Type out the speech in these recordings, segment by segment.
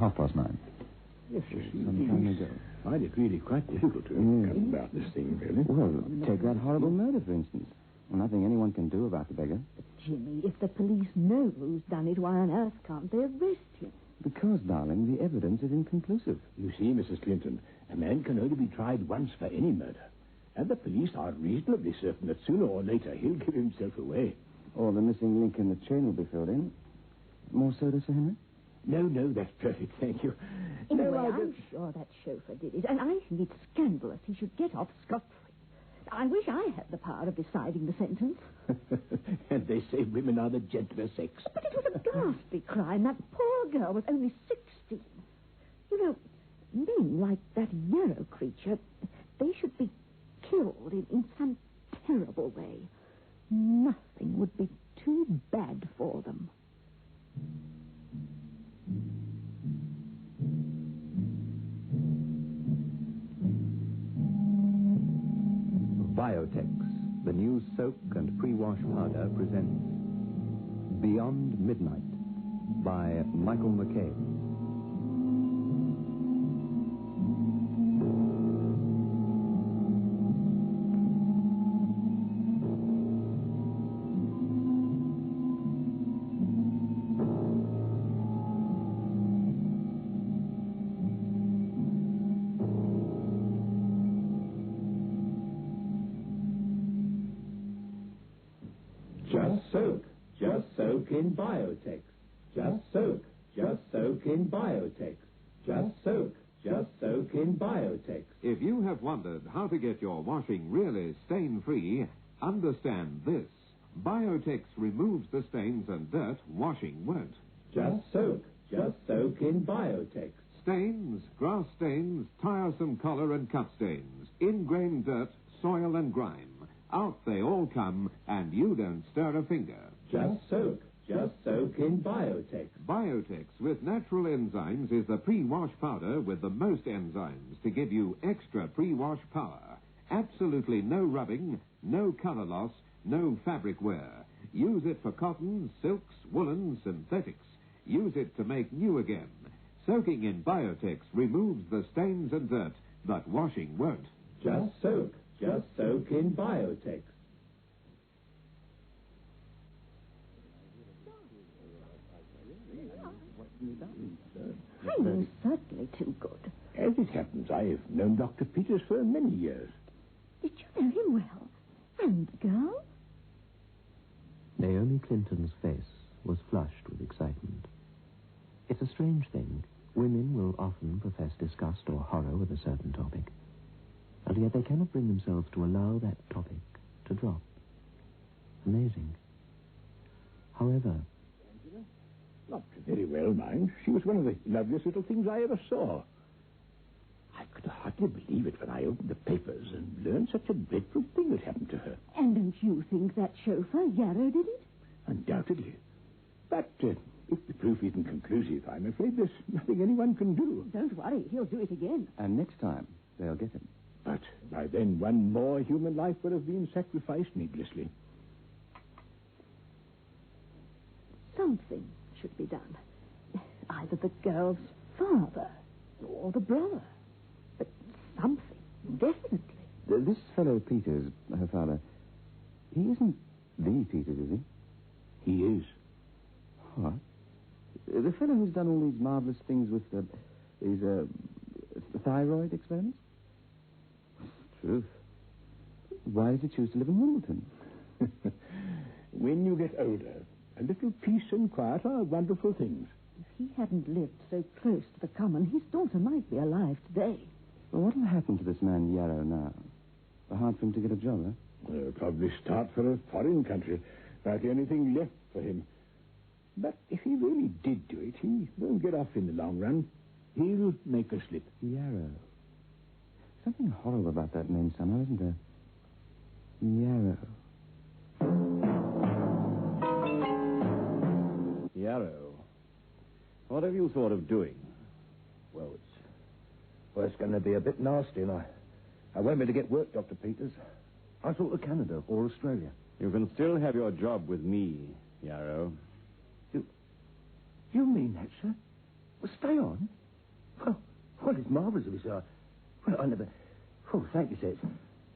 9:30. Yes, you see, some time ago. I find it really quite difficult to come about this thing, really. Well, take that horrible murder, for instance. Nothing anyone can do about the beggar. But, Jimmy, if the police know who's done it, why on earth can't they arrest him? Because, darling, the evidence is inconclusive. You see, Mrs. Clinton, a man can only be tried once for any murder. And the police are reasonably certain that sooner or later he'll give himself away. Or the missing link in the chain will be filled in. More soda, Sir Henry? No, that's perfect, thank you. Anyway, I'm sure that chauffeur did it, and I think it's scandalous he should get off scot-free. I wish I had the power of deciding the sentence. And they say women are the gentler sex. But it was a ghastly crime. That poor girl was only 16. You know, men like that Yarrow creature, they should be killed in some terrible way. Nothing would be too bad for them. Biotex, the new soak and pre-wash powder, presents Beyond Midnight by Michael McCabe. Just soak in Biotex. Just soak in Biotex. Just soak in Biotex. If you have wondered how to get your washing really stain-free, understand this. Biotex removes the stains and dirt washing won't. Just soak in Biotex. Stains, grass stains, tiresome collar and cut stains, ingrained dirt, soil and grime. Out they all come, and you don't stir a finger. Just soak in Biotex. Biotex with natural enzymes is the pre-wash powder with the most enzymes to give you extra pre-wash power. Absolutely no rubbing, no color loss, no fabric wear. Use it for cottons, silks, woolens, synthetics. Use it to make new again. Soaking in Biotex removes the stains and dirt, but washing won't. Just soak in Biotex. He's certainly too good. As it happens, I have known Dr. Peters for many years. Did you know him well? And the girl? Naomi Clinton's face was flushed with excitement. It's a strange thing. Women will often profess disgust or horror with a certain topic, and yet they cannot bring themselves to allow that topic to drop. Amazing. However... Not very well, mind. She was one of the loveliest little things I ever saw. I could hardly believe it when I opened the papers and learned such a dreadful thing had happened to her. And don't you think that chauffeur, Yarrow, did it? Undoubtedly. But if the proof isn't conclusive, I'm afraid there's nothing anyone can do. Don't worry, he'll do it again. And next time, they'll get him. But by then, one more human life would have been sacrificed needlessly. Something should be done. Either the girl's father or the brother. But something, definitely. This fellow Peters, her father, he isn't the Peters, is he? He is. What? The fellow who's done all these marvelous things with his thyroid experiments? Truth. Why does he choose to live in Wimbledon? When you get older, a little peace and quiet are wonderful things. If he hadn't lived so close to the common, his daughter might be alive today. Well, what will happen to this man Yarrow now? Hard for him to get a job, huh? He'll probably start for a foreign country. About the only thing left for him. But if he really did do it, he won't get off in the long run. He'll make a slip. Yarrow. Something horrible about that name somehow, isn't there? Yarrow. Yarrow, what have you thought of doing? Well, it's going to be a bit nasty, and I won't be able to get work, Dr. Peters. I thought of Canada or Australia. You can still have your job with me, Yarrow. You mean that, sir? Well, stay on. marvellous of you, sir. Well, I never... Oh, thank you, sir.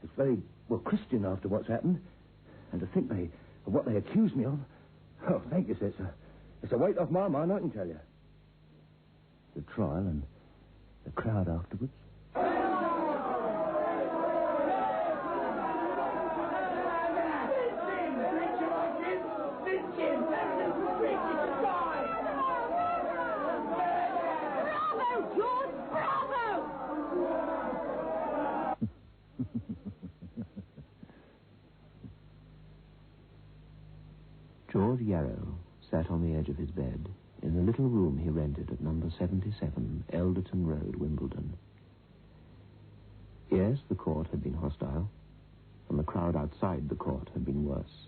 It's very, well, Christian after what's happened. And to think of what they accused me of. Oh, thank you, sir. It's a weight off my mind, I can tell you. The trial and the crowd afterwards. George Yarrow sat on the edge of his bed in the little room he rented at number 77, Elderton Road, Wimbledon. Yes, the court had been hostile, and the crowd outside the court had been worse.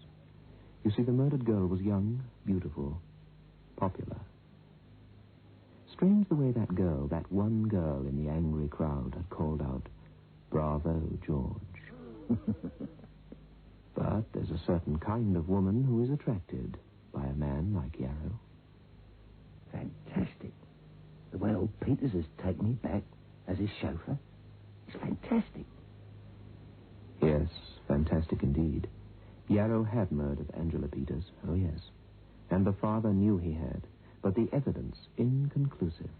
You see, the murdered girl was young, beautiful, popular. Strange the way that girl, that one girl in the angry crowd, had called out, "Bravo, George." But there's a certain kind of woman who is attracted by a man like Yarrow. Fantastic. The way old Peters has taken me back as his chauffeur. It's fantastic. Yes, fantastic indeed. Yarrow had murdered Angela Peters, oh yes. And the father knew he had, but the evidence inconclusive.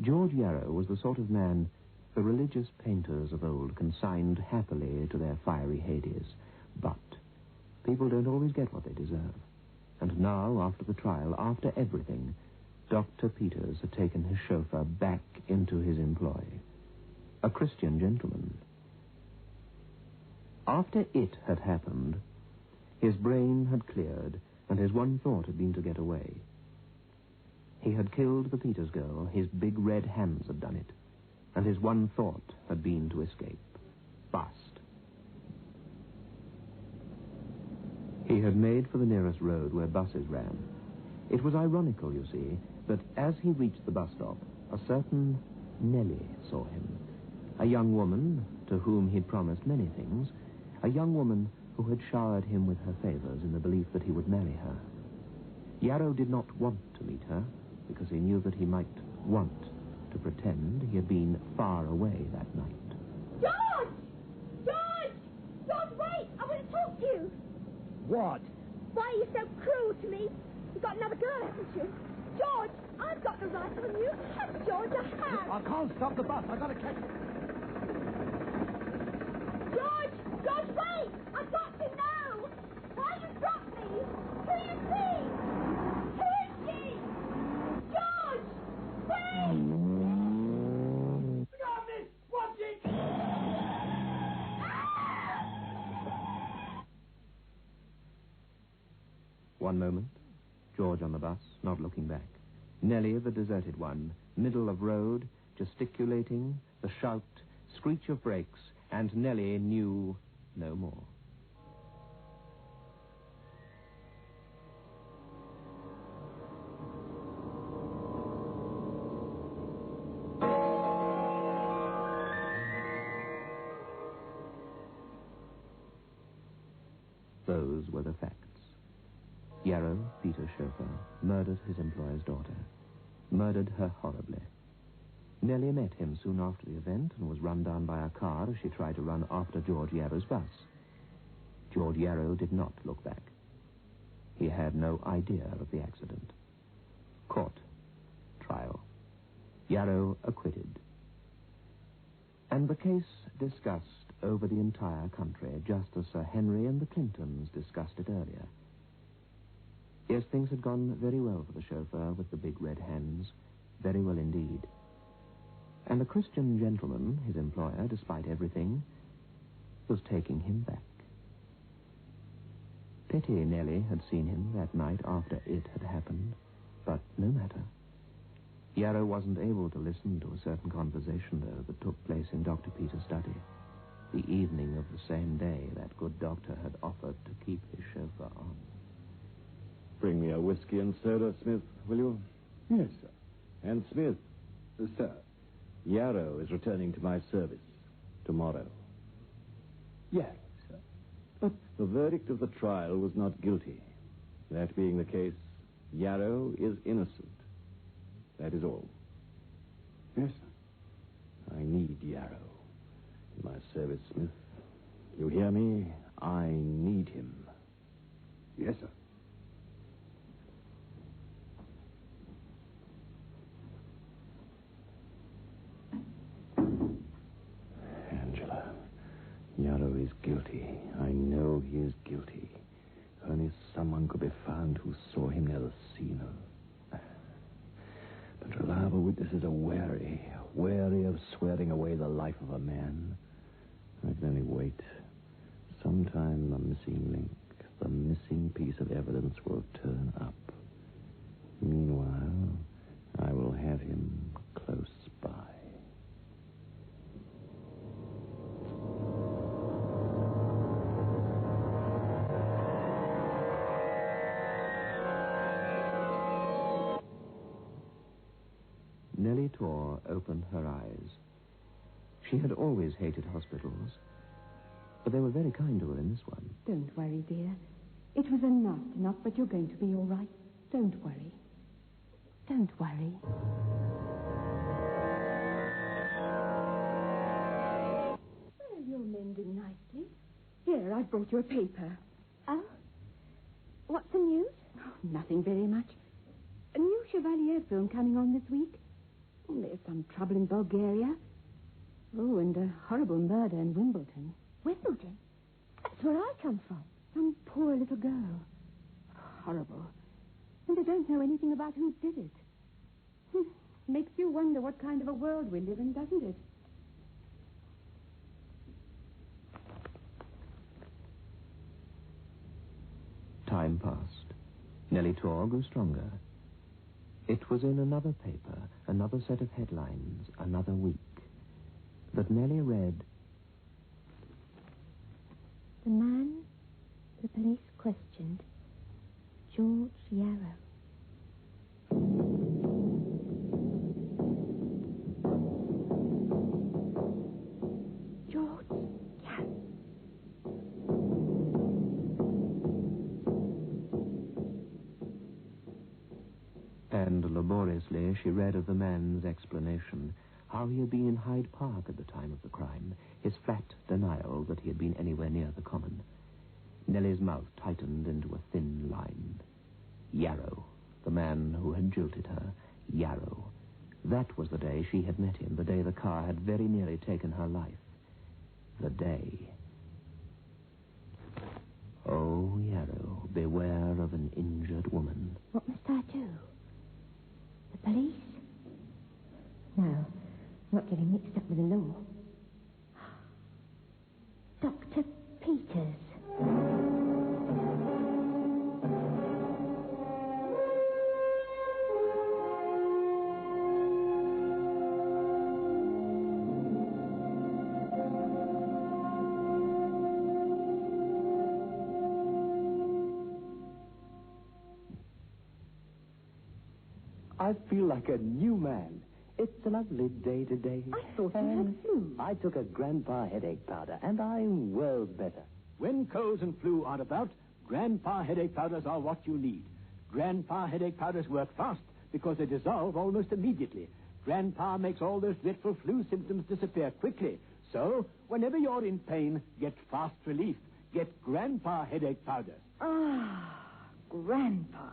George Yarrow was the sort of man the religious painters of old consigned happily to their fiery Hades. But people don't always get what they deserve. And now, after the trial, after everything, Dr. Peters had taken his chauffeur back into his employ. A Christian gentleman. After it had happened, his brain had cleared, and his one thought had been to get away. He had killed the Peters girl, his big red hands had done it, and his one thought had been to escape. Fast. He had made for the nearest road where buses ran. It was ironical, you see, that as he reached the bus stop, a certain Nellie saw him. A young woman to whom he'd promised many things, a young woman who had showered him with her favors in the belief that he would marry her. Yarrow did not want to meet her, because he knew that he might want to pretend he had been far away that night. George! George! George, wait! I want to talk to you. What? Why are you so cruel to me? You've got another girl, haven't you? George, I've got the right on you. Yes, George, I have. I can't stop the bus. I've got to catch it. George! George, wait! I've got to know! Why you dropped me? Who you see? Who is she? George! Wait! Stop it! Watch it! One moment, George on the bus, not looking back. Nellie, the deserted one, middle of road, gesticulating, the shout, screech of brakes, and Nellie knew no more. Those were the facts. Yarrow, Peter's chauffeur, murdered his employer's daughter. Murdered her horribly. Nellie met him soon after the event and was run down by a car as she tried to run after George Yarrow's bus. George Yarrow did not look back. He had no idea of the accident. Court. Trial. Yarrow acquitted. And the case discussed over the entire country, just as Sir Henry and the Clintons discussed it earlier. Yes, things had gone very well for the chauffeur with the big red hands. Very well indeed. And the Christian gentleman, his employer, despite everything, was taking him back. Pity Nellie had seen him that night after it had happened, but no matter. Yarrow wasn't able to listen to a certain conversation, though, that took place in Dr. Peters' study. The evening of the same day that good doctor had offered to keep his chauffeur on. Bring me a whiskey and soda, Smith, will you? Yes, sir. And Smith, Sir. Yarrow is returning to my service tomorrow. Yes, sir. But the verdict of the trial was not guilty. That being the case, Yarrow is innocent. That is all. Yes, sir. I need Yarrow. In my service, Smith. You hear me? I need him. Yes, sir. Angela, Yarrow is guilty. I know he is guilty. Only someone could be found who saw him near the scene of... But reliable witnesses are wary of swearing away the life of a man. I can only wait. Sometime the missing link, the missing piece of evidence will turn up. Meanwhile, I will have him close by. Nellie Tor opened her eyes. She had always hated hospitals, but they were very kind to her in this one. Don't worry, dear. It was nasty enough, but you're going to be all right. Don't worry. Don't worry. Well, you're mending nicely. Here, I've brought you a paper. Oh? What's the news? Oh, nothing very much. A new Chevalier film coming on this week. Oh, there's some trouble in Bulgaria. Oh, and a horrible murder in Wimbledon. Wimbledon? That's where I come from. Some poor little girl. Horrible. And they don't know anything about who did it. Makes you wonder what kind of a world we live in, doesn't it? Time passed. Nellie Tor grew stronger. It was in another paper, another set of headlines, another week, that Nellie read, "The man the police questioned, George Yarrow." George Yarrow. And laboriously she read of the man's explanation, how he had been in Hyde Park at the time of the crime, his flat denial that he had been anywhere near the common. Nellie's mouth tightened into a thin line. Yarrow, the man who had jilted her. Yarrow. That was the day she had met him, the day the car had very nearly taken her life. The day. Oh, Yarrow, beware of an injured woman. What must I do? The police? No, I'm not getting mixed up with the law. Dr. Peters. I feel like a new man. It's a lovely day today. I thought you had flu. I took a Grandpa headache powder, and I'm worlds better. When colds and flu are about, Grandpa headache powders are what you need. Grandpa headache powders work fast because they dissolve almost immediately. Grandpa makes all those dreadful flu symptoms disappear quickly. So, whenever you're in pain, get fast relief. Get Grandpa headache powders. Ah, Grandpa.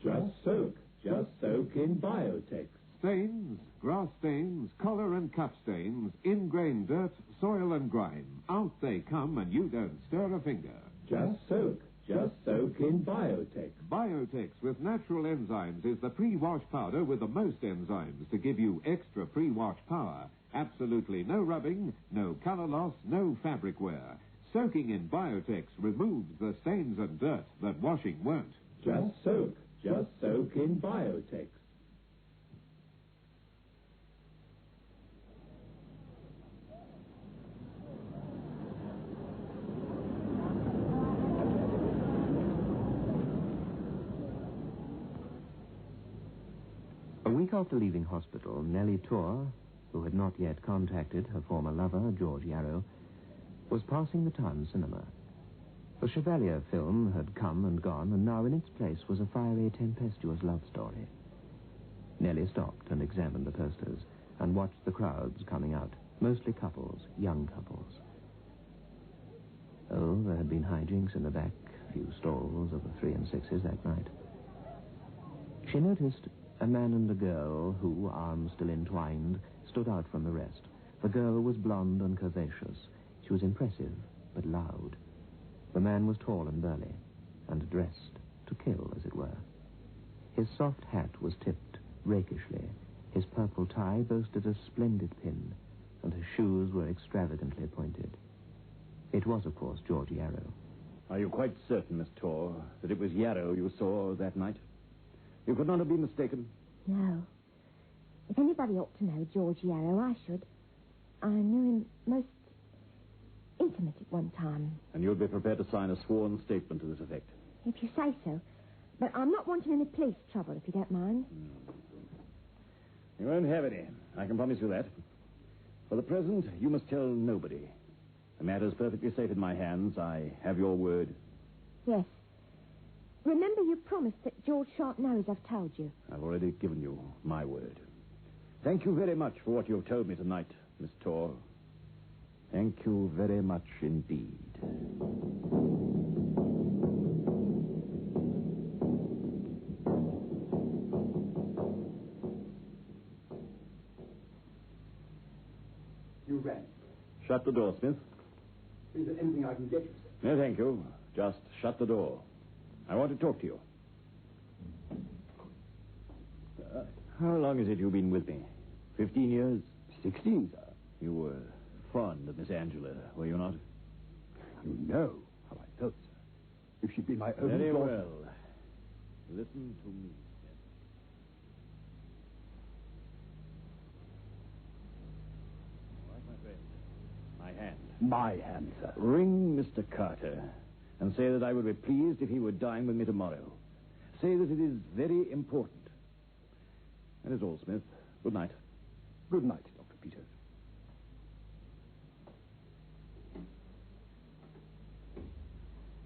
Just soak in Biotex. Stains, grass stains, collar and cup stains, ingrained dirt, soil and grime. Out they come and you don't stir a finger. Just soak in Biotex. Biotex with natural enzymes is the pre-wash powder with the most enzymes to give you extra pre-wash power. Absolutely no rubbing, no color loss, no fabric wear. Soaking in Biotex removes the stains and dirt that washing won't. Just soak in Biotex. A week after leaving hospital, Nellie Tor, who had not yet contacted her former lover, George Yarrow, was passing the town cinema. The Chevalier film had come and gone, and now in its place was a fiery, tempestuous love story. Nellie stopped and examined the posters. and watched the crowds coming out, mostly couples, young couples. Oh, there had been hijinks in the back few stalls of the 3 and 6s that night. She noticed a man and a girl who, arms still entwined, stood out from the rest. The girl was blonde and curvaceous. She was impressive, but loud. The man was tall and burly, and dressed to kill, as it were. His soft hat was tipped rakishly. His purple tie boasted a splendid pin, and his shoes were extravagantly pointed. It was, of course, George Yarrow. Are you quite certain, Miss Torr, that it was Yarrow you saw that night? You could not have been mistaken? No. If anybody ought to know George Yarrow, I should. I knew him most intimate at one time. And you'd be prepared to sign a sworn statement to this effect? If you say so. But I'm not wanting any police trouble, if you don't mind. You won't have any. I can promise you that. For the present, you must tell nobody. The matter's perfectly safe in my hands. I have your word. Yes. Remember, you promised that George shan't know as I've told you. I've already given you my word. Thank you very much for what you've told me tonight, Miss Torr. Thank you very much indeed. You rang. Shut the door, Smith. Is there anything I can get you, sir? No, thank you. Just shut the door. I want to talk to you. How long is it you've been with me? 15 years? 16, sir. You were fond of Miss Angela, were you not? You know how I felt, sir. If she'd been my own Very daughter... well. Listen to me. All right, my friend. My hand. My hand, sir. Ring Mr. Carter and say that I would be pleased if he would dine with me tomorrow. Say that it is very important. That is all, Smith. Good night. Good night, Dr. Peters.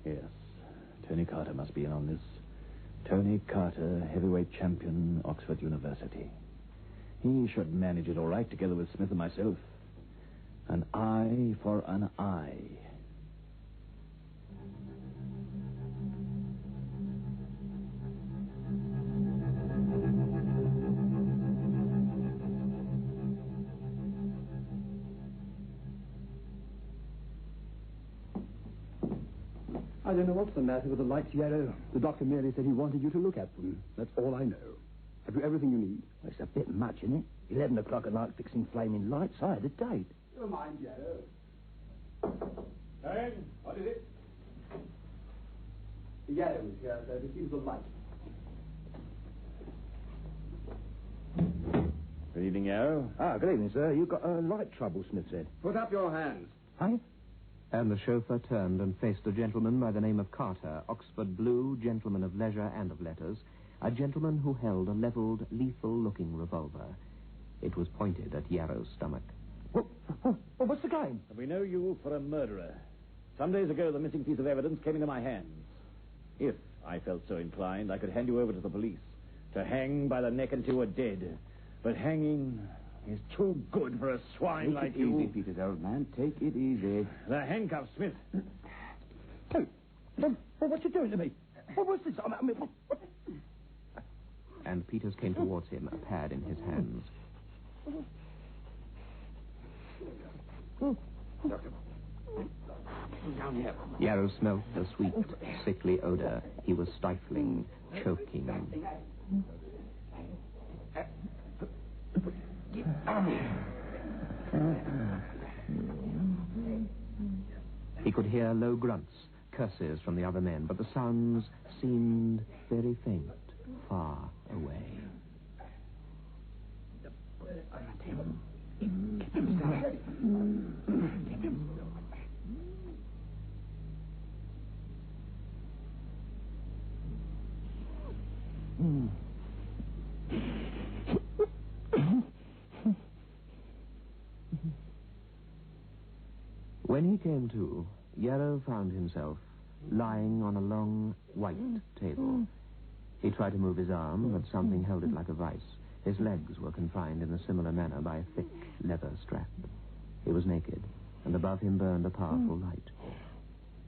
Yes, Tony Carter must be in on this. Tony Carter, heavyweight champion, Oxford University. He should manage it all right together with Smith and myself. An eye for an eye. I don't know what's the matter with the lights, Yarrow. The doctor merely said he wanted you to look at them. That's all I know. Have you everything you need? Well, it's a bit much, isn't it? 11 o'clock at night fixing flaming lights. I had a date. Never mind, Yarrow. Hey, what is it? Yarrow is here, sir, to see the light. Good evening, Yarrow. Ah, good evening, sir. You've got light trouble, Smith said. Put up your hands. Hey? And the chauffeur turned and faced a gentleman by the name of Carter, Oxford Blue, gentleman of leisure and of letters, a gentleman who held a leveled, lethal-looking revolver. It was pointed at Yarrow's stomach. What's the game? We know you for a murderer. Some days ago, the missing piece of evidence came into my hands. If I felt so inclined, I could hand you over to the police to hang by the neck until you were dead. But hanging is too good for a swine like you. Take it easy, Peters, old man. Take it easy. The handcuffs, Smith. Hey, what you doing to me? What was this? I mean, what? And Peters came towards him, a pad in his hands. Doctor. Down here. Yarrow smelt a sweet, sickly odor. He was stifling, choking. He could hear low grunts, curses from the other men, but the sounds seemed very faint, far away. When he came to, Yarrow found himself lying on a long, white table. He tried to move his arm, but something held it like a vice. His legs were confined in a similar manner by a thick leather strap. He was naked, and above him burned a powerful light.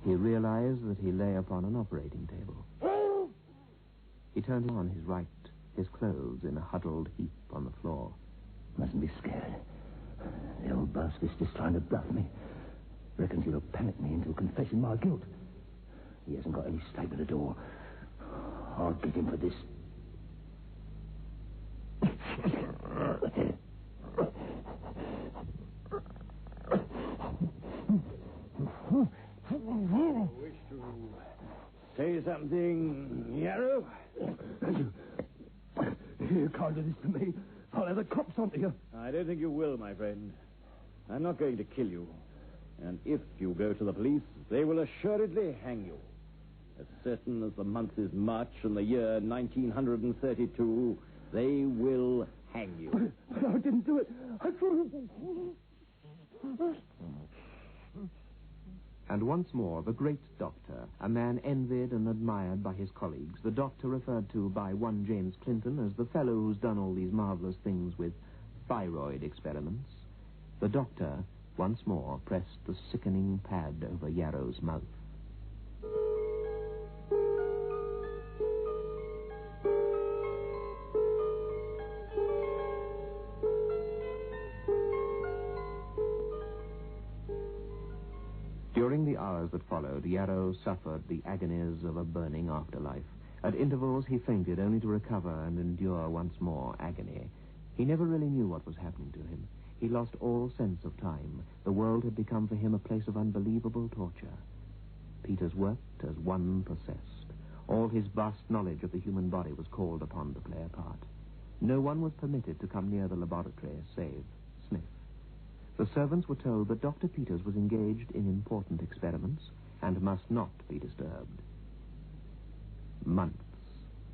He realized that he lay upon an operating table. He turned on his right, his clothes in a huddled heap on the floor. Mustn't be scared. The old bastard's just trying to bluff me. Reckons he'll panic me into confessing my guilt. He hasn't got any stake at the door. I'll get him for this. Wish to say something, Yarrow? You can't do this to me. I'll have the cops onto you. I don't think you will, my friend. I'm not going to kill you. And if you go to the police, they will assuredly hang you. As certain as the month is March and the year 1932, they will hang you. But I didn't do it. I thought... And once more, the great doctor, a man envied and admired by his colleagues, the doctor referred to by one James Clinton as the fellow who's done all these marvelous things with thyroid experiments. The doctor, once more, pressed the sickening pad over Yarrow's mouth. During the hours that followed, Yarrow suffered the agonies of a burning afterlife. At intervals, he fainted, only to recover and endure once more agony. He never really knew what was happening to him. He lost all sense of time. The world had become for him a place of unbelievable torture. Peters worked as one possessed. All his vast knowledge of the human body was called upon to play a part. No one was permitted to come near the laboratory save Smith. The servants were told that Dr. Peters was engaged in important experiments and must not be disturbed. Months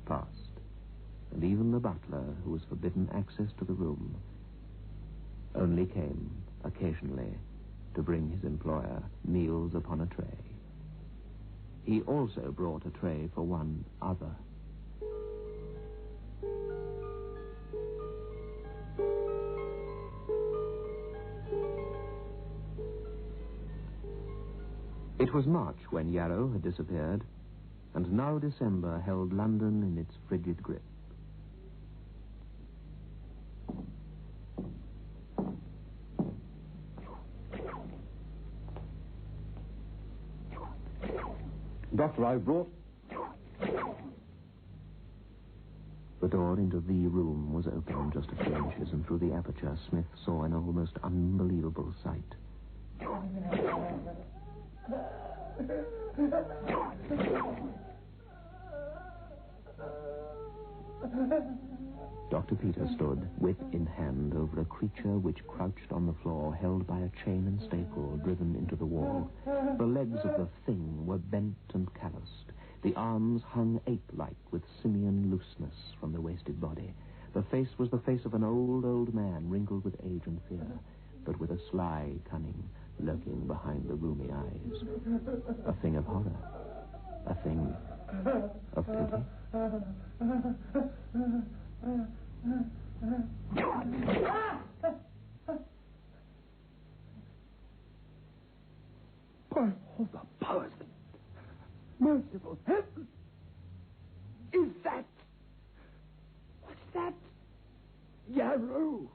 passed, and even the butler, who was forbidden access to the room, only came occasionally to bring his employer meals upon a tray. He also brought a tray for one other. It was March when Yarrow had disappeared, and now December held London in its frigid grip. Doctor, I've brought... The door into the room was open just a few inches, and through the aperture Smith saw an almost unbelievable sight. Dr. Peters stood, whip in hand, over a creature which crouched on the floor, held by a chain and staple driven into the wall. The legs of the thing were bent and calloused. The arms hung ape-like with simian looseness from the wasted body. The face was the face of an old man, wrinkled with age and fear, but with a sly cunning lurking behind the rheumy eyes. A thing of horror. A thing of pity. By all the powers, merciful heaven! Is that... What's that? Yarrow!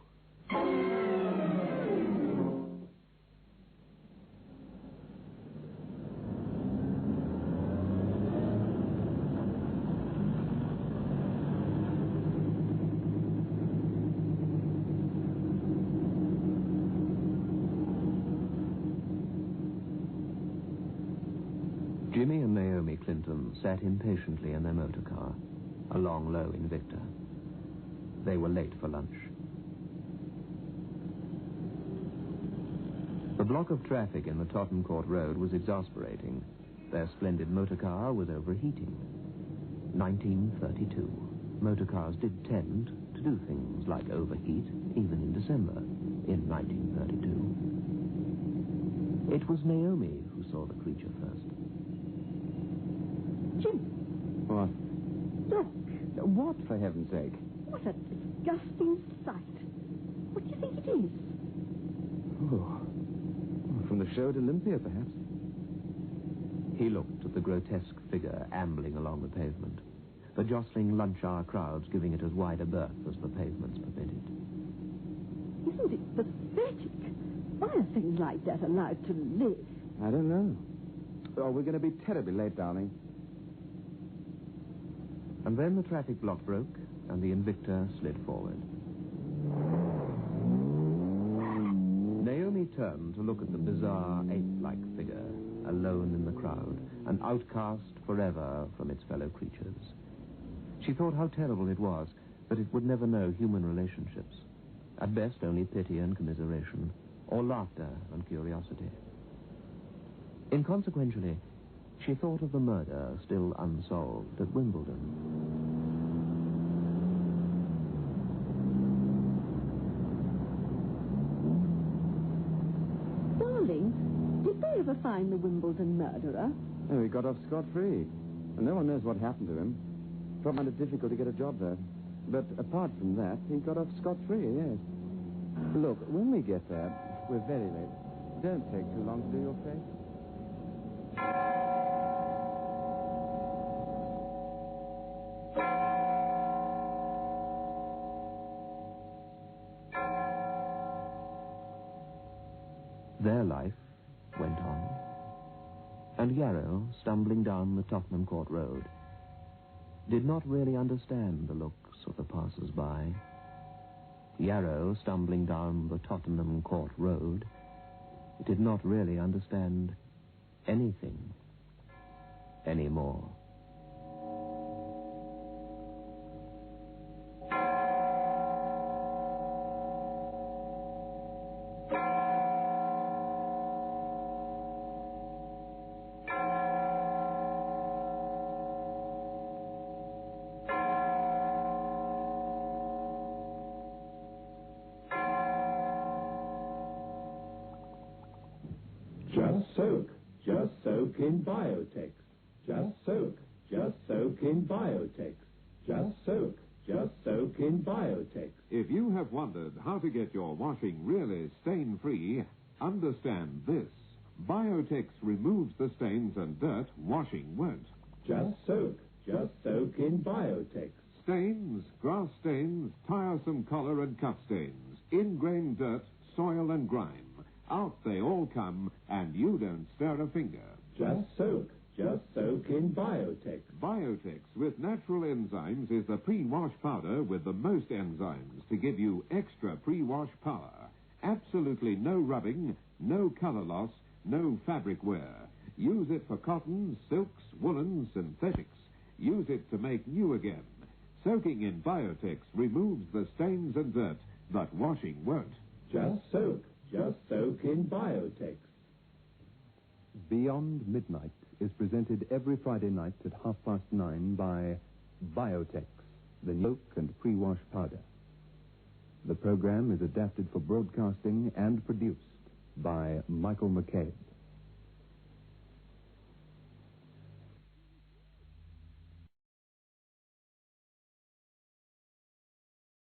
Jimmy and Naomi Clinton sat impatiently in their motor car, a long, low Invicta. They were late for lunch. The block of traffic in the Tottenham Court Road was exasperating. Their splendid motor car was overheating. 1932. Motor cars did tend to do things like overheat, even in December, in 1932. It was Naomi who saw the creature first. Jim. What? Look. What, for heaven's sake? What a disgusting sight. What do you think it is? Oh. From the show at Olympia, perhaps. He looked at the grotesque figure ambling along the pavement, the jostling lunch hour crowds giving it as wide a berth as the pavements permitted. Isn't it pathetic? Why are things like that allowed to live? I don't know. Oh, we're going to be terribly late, darling. And then the traffic block broke, and the Invicta slid forward. Naomi turned to look at the bizarre, ape-like figure, alone in the crowd, an outcast forever from its fellow creatures. She thought how terrible it was that it would never know human relationships. At best, only pity and commiseration, or laughter and curiosity. Inconsequentially, she thought of the murder still unsolved at Wimbledon. Darling, did they ever find the Wimbledon murderer? Oh, he got off scot-free. And no one knows what happened to him. Probably found it difficult to get a job there. But apart from that, he got off scot-free, yes. Look, when we get there, we're very late. Don't take too long to do your face. Their life went on. And Yarrow, stumbling down the Tottenham Court Road, did not really understand the looks of the passers-by. Yarrow, stumbling down the Tottenham Court Road, did not really understand anything anymore. Just soak in Biotex. Just soak in Biotex. Just soak in Biotex. If you have wondered how to get your washing really stain-free, understand this. Biotex removes the stains and dirt washing won't. Just soak in Biotex. Stains, grass stains, tiresome collar and cuff stains, ingrained dirt, soil and grime. Out they all come, and you don't stir a finger. Just soak in Biotex. Biotex with natural enzymes is the pre-wash powder with the most enzymes to give you extra pre-wash power. Absolutely no rubbing, no color loss, no fabric wear. Use it for cottons, silks, woolens, synthetics. Use it to make new again. Soaking in Biotex removes the stains and dirt, but washing won't. Just soak in Biotex. Beyond Midnight is presented every Friday night at 9:30 by Biotex, the new soak and pre-wash powder. The program is adapted for broadcasting and produced by Michael McCabe.